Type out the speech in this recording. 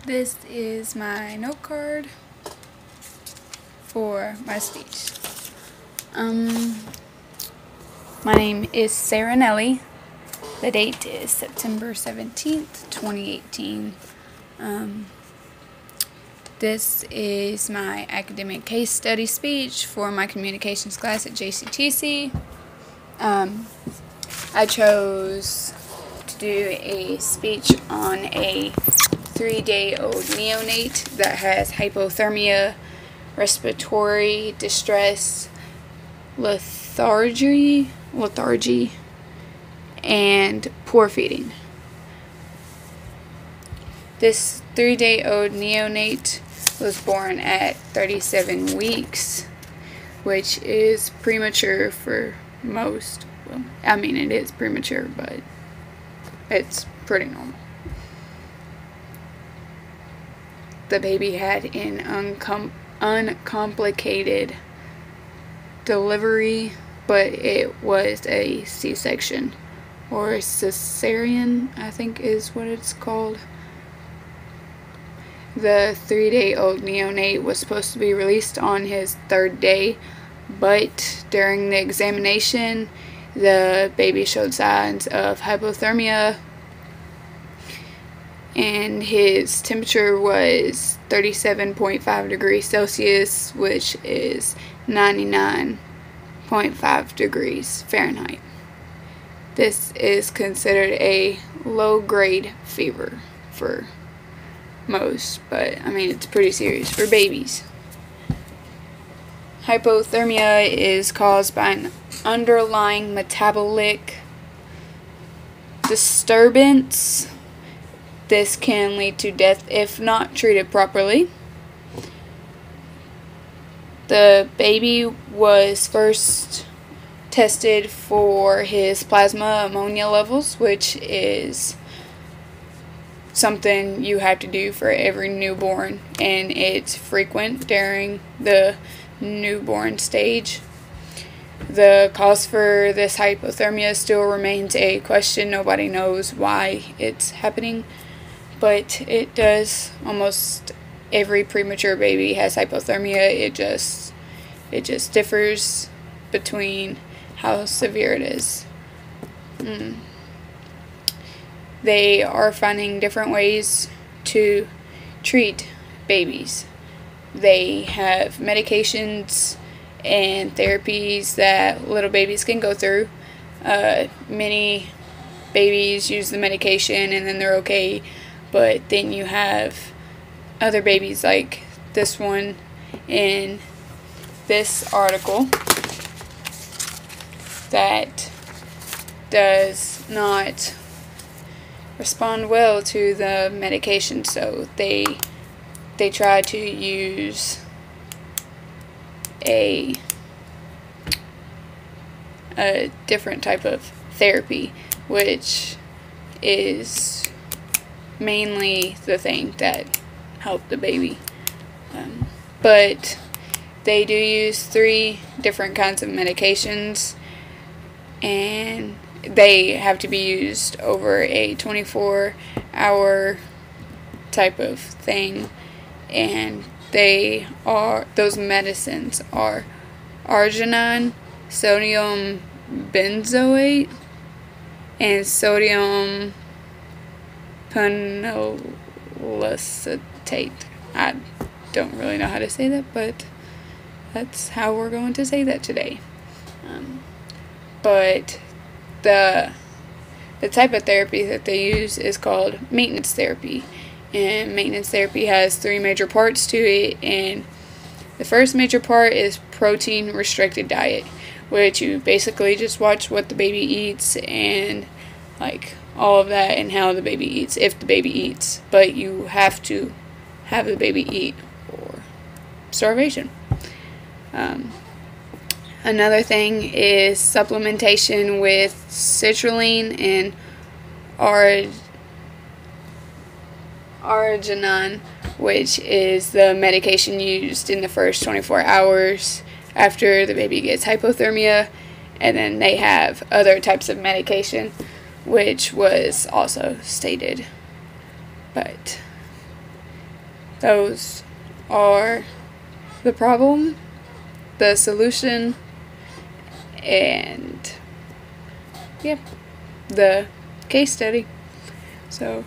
This is my note card for my speech. My name is Sarah Nelly. The date is September 17th, 2018. This is my academic case study speech for my communications class at JCTC. I chose to do a speech on a 3-day-old neonate that has hypothermia, respiratory distress, lethargy, and poor feeding. This 3-day-old neonate was born at 37 weeks, which is premature for most. Well, I mean, it is premature, but it's pretty normal. The baby had an uncomplicated delivery, but it was a C-section, or cesarean, I think is what it's called. The 3-day-old neonate was supposed to be released on his 3rd day, but during the examination, the baby showed signs of hypothermia, and his temperature was 37.5 degrees Celsius, which is 99.5 degrees Fahrenheit. This is considered a low-grade fever for most, but I mean, it's pretty serious for babies. Hypothermia is caused by an underlying metabolic disturbance. This can lead to death if not treated properly. The baby was first tested for his plasma ammonia levels, which is something you have to do for every newborn, and it's frequent during the newborn stage. The cause for this hypothermia still remains a question. Nobody knows why it's happening, but it does. Almost every premature baby has hypothermia. It just differs between how severe it is. They are finding different ways to treat babies. They have medications and therapies that little babies can go through. Many babies use the medication and then they're okay, but then you have other babies like this one in this article that does not respond well to the medication, so they try to use a different type of therapy, which is mainly the thing that helped the baby. But they do use 3 different kinds of medications, and they have to be used over a 24-hour type of thing, and those medicines are arginine, sodium benzoate, and sodium penolysatate. I don't really know how to say that, but that's how we're going to say that today. But the type of therapy that they use is called maintenance therapy, and maintenance therapy has 3 major parts to it. And the first major part is protein restricted diet, which you basically just watch what the baby eats and like all of that, and how the baby eats, if the baby eats, but you have to have the baby eat or starvation. Another thing is supplementation with citrulline and arginine, which is the medication used in the first 24 hours after the baby gets hypothermia. And then they have other types of medication, which was also stated. But Those are the problem, the solution, and the case study. So